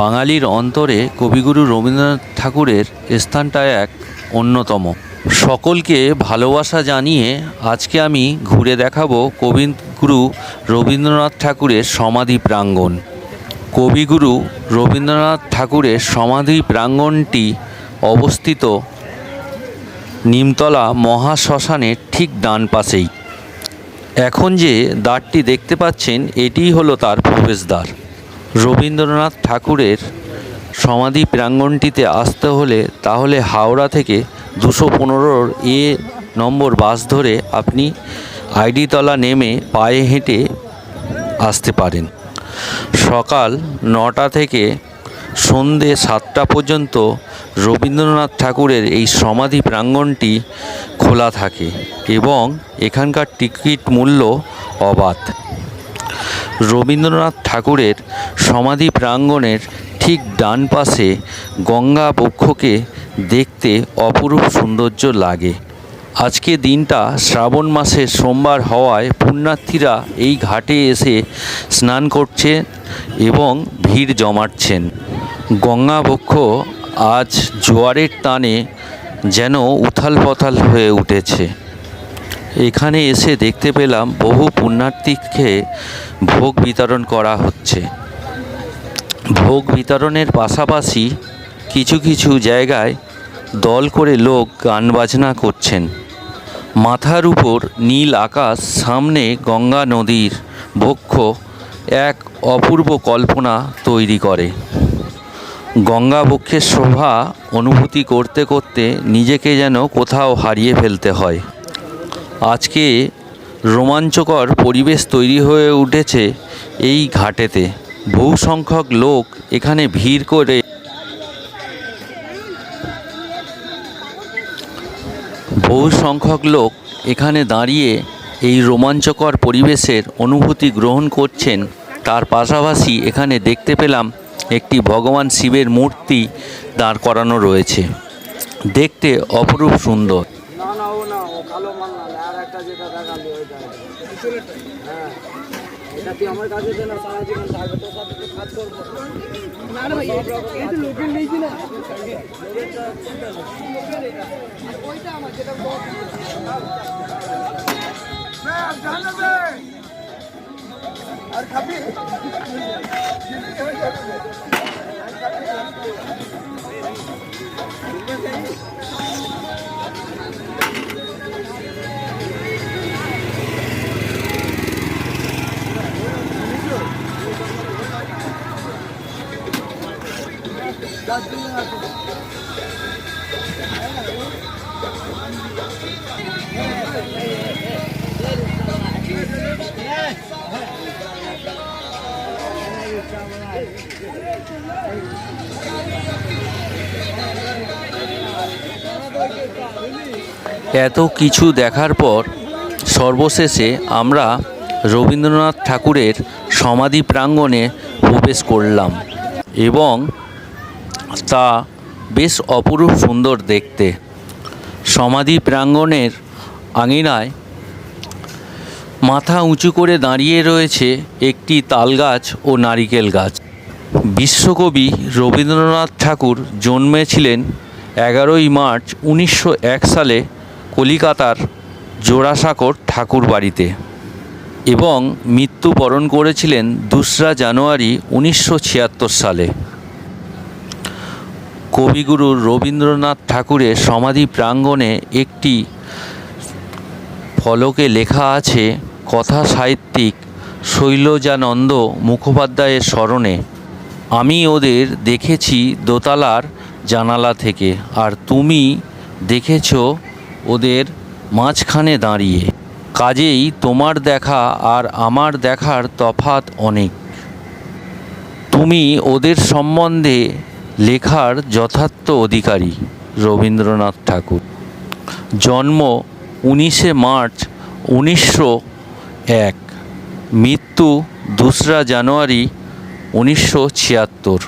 বাঙালির অন্তরে কবিগুরু রবীন্দ্রনাথ ঠাকুরের স্থানটা এক অন্যতম। সকলকে ভালোবাসা জানিয়ে আজকে আমি ঘুরে দেখাবো কবিগুরু রবীন্দ্রনাথ ঠাকুরের সমাধি প্রাঙ্গণ। কবিগুরু রবীন্দ্রনাথ ঠাকুরের সমাধি প্রাঙ্গণটি অবস্থিত নিমতলা মহাশ্মশানের ঠিক ডান পাশেই। এখন যে দ্বারটি দেখতে পাচ্ছেন এটিই হলো তার প্রবেশদ্বার। রবীন্দ্রনাথ ঠাকুরের সমাধি প্রাঙ্গণটিতে আসতে হলে তাহলে হাওড়া থেকে 215 এ নম্বর বাস ধরে আপনি আইডিতলা নেমে পায়ে হেঁটে আসতে পারেন। সকাল 9টা থেকে সন্ধে 7টা পর্যন্ত রবীন্দ্রনাথ ঠাকুরের এই সমাধি প্রাঙ্গণটি খোলা থাকে এবং এখানকার টিকিট মূল্য অবাধ। রবীন্দ্রনাথ ঠাকুরের সমাধি প্রাঙ্গণের ঠিক ডান পাশে গঙ্গা বক্ষকে দেখতে অপরূপ সৌন্দর্য লাগে। আজকে দিনটা শ্রাবণ মাসের সোমবার হওয়ায় পুণ্যার্থীরা এই ঘাটে এসে স্নান করছে এবং ভিড় জমাচ্ছেন। গঙ্গা বক্ষ আজ জোয়ারের টানে যেন উথাল পাথাল হয়ে উঠেছে। এখানে এসে দেখতে পেলাম বহু পুণ্যার্থীকে ভোগ বিতরণ করা হচ্ছে। ভোগ বিতরণের পাশাপাশি কিছু কিছু জায়গায় দল করে লোক গান বাজনা করছেন। মাথার উপর নীল আকাশ, সামনে গঙ্গা নদীর বক্ষ এক অপূর্ব কল্পনা তৈরি করে। গঙ্গা বক্ষের শোভা অনুভূতি করতে করতে নিজেকে যেন কোথাও হারিয়ে ফেলতে হয়। আজকে রোমাঞ্চকর পরিবেশ তৈরি হয়ে উঠেছে এই ঘাটেতে। বহু সংখ্যক লোক এখানে ভিড় করে দাঁড়িয়ে এই রোমাঞ্চকর পরিবেশের অনুভূতি গ্রহণ করছেন। তার পাশাপাশি এখানে দেখতে পেলাম একটি ভগবান শিবের মূর্তি দাঁড় করানো রয়েছে, দেখতে অপরূপ সুন্দর। এত কিছু দেখার পর সর্বশেষে আমরা রবীন্দ্রনাথ ঠাকুরের সমাধি প্রাঙ্গণে প্রবেশ করলাম এবং তা বেশ অপরূপ সুন্দর দেখতে। সমাধি প্রাঙ্গণের আঙিনায় মাথা উঁচু করে দাঁড়িয়ে রয়েছে একটি তাল গাছ ও নারিকেল গাছ। বিশ্বকবি রবীন্দ্রনাথ ঠাকুর জন্মেছিলেন 11ই মার্চ 1901 সালে কলিকাতার জোড়াসাঁকোর ঠাকুর বাড়িতে এবং মৃত্যুবরণ করেছিলেন 2রা জানুয়ারি 1976 সালে। কবিগুরু রবীন্দ্রনাথ ঠাকুরের সমাধি প্রাঙ্গণে একটি ফলকে লেখা আছে কথা সাহিত্যিক শৈলজানন্দ মুখোপাধ্যায়ের স্মরণে, আমি ওদের দেখেছি দোতলার জানালা থেকে, আর তুমি দেখেছ ওদের মাঝখানে দাঁড়িয়ে। কাজেই তোমার দেখা আর আমার দেখার তফাৎ অনেক। তুমি ওদের সম্বন্ধে লেখার যথার্থ অধিকারী। রবীন্দ্রনাথ ঠাকুর। জন্ম 19শে মার্চ 1901, মৃত্যু 2রা জানুয়ারি 1976।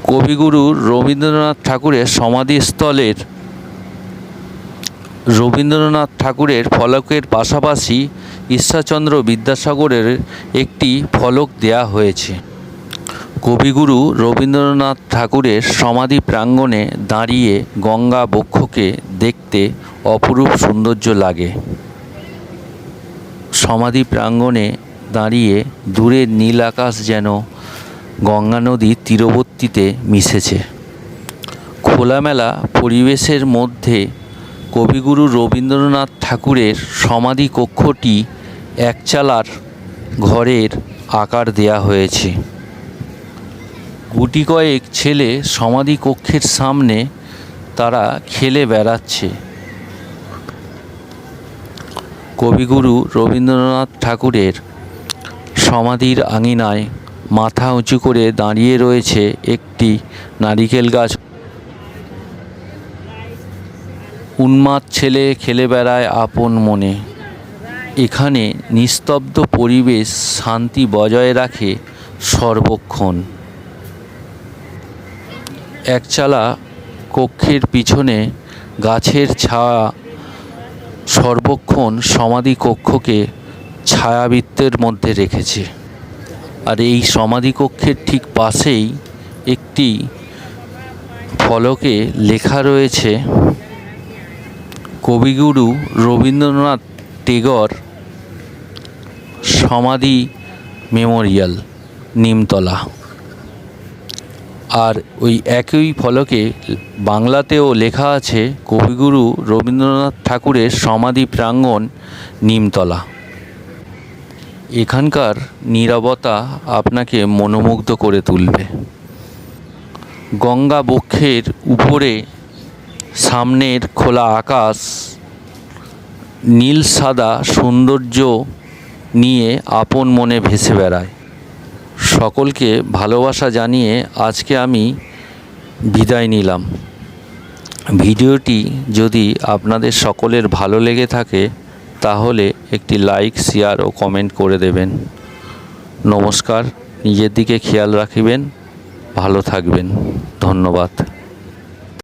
কবিগুরু রবীন্দ্রনাথ ঠাকুরের সমাধিস্থলের রবীন্দ্রনাথ ঠাকুরের ফলকের পাশাপাশি ঈশ্বরচন্দ্র বিদ্যাসাগরের একটি ফলক দেয়া হয়েছে। কবিগুরু রবীন্দ্রনাথ ঠাকুরের সমাধি প্রাঙ্গণে দাঁড়িয়ে গঙ্গা বক্ষকে দেখতে অপরূপ সৌন্দর্য লাগে। সমাধি প্রাঙ্গণে দাঁড়িয়ে দূরের নীল আকাশ যেন গঙ্গা নদীর তীরবর্তীতে মিশেছে। খোলামেলা পরিবেশের মধ্যে কবিগুরু রবীন্দ্রনাথ ঠাকুরের সমাধি কক্ষটি একচালার ঘরের আকার দেয়া হয়েছে। গুটি কয়েক ছেলে সমাধি কক্ষের সামনে তারা খেলে বেড়াচ্ছে। কবিগুরু রবীন্দ্রনাথ ঠাকুরের সমাধির আঙিনায় মাথা উঁচু করে দাঁড়িয়ে রয়েছে একটি নারিকেল গাছ। উন্মাদ ছেলে খেলে বেড়ায় আপন মনে। এখানে নিস্তব্ধ পরিবেশ শান্তি বজায় রাখে সর্বক্ষণ। একচালা কক্ষের পিছনে গাছের ছায়া সর্বক্ষণ সমাধি কক্ষকে ছায়াবৃত্তের মধ্যে রেখেছে। আর এই সমাধি কক্ষের ঠিক পাশেই একটি ফলকে লেখা রয়েছে কবিগুরু রবীন্দ্রনাথ টেগর সমাধি মেমোরিয়াল, নিমতলা। আর ওই একই ফলকে বাংলাতেও লেখা আছে কবিগুরু রবীন্দ্রনাথ ঠাকুরের সমাধি প্রাঙ্গণ, নিমতলা। এখানকার নীরবতা আপনাকে মনোমুগ্ধ করে তুলবে। গঙ্গা বক্ষের উপরে সামনের খোলা আকাশ নীল সাদা সৌন্দর্য নিয়ে আপন মনে ভেসে বেড়ায়। সকলকে ভালোবাসা জানিয়ে আজকে আমি বিদায় নিলাম। ভিডিওটি যদি আপনাদের সকলের ভালো লেগে থাকে তাহলে একটি লাইক, শেয়ার ও কমেন্ট করে দেবেন। নমস্কার। নিজের দিকে খেয়াল রাখবেন, ভালো থাকবেন। ধন্যবাদ।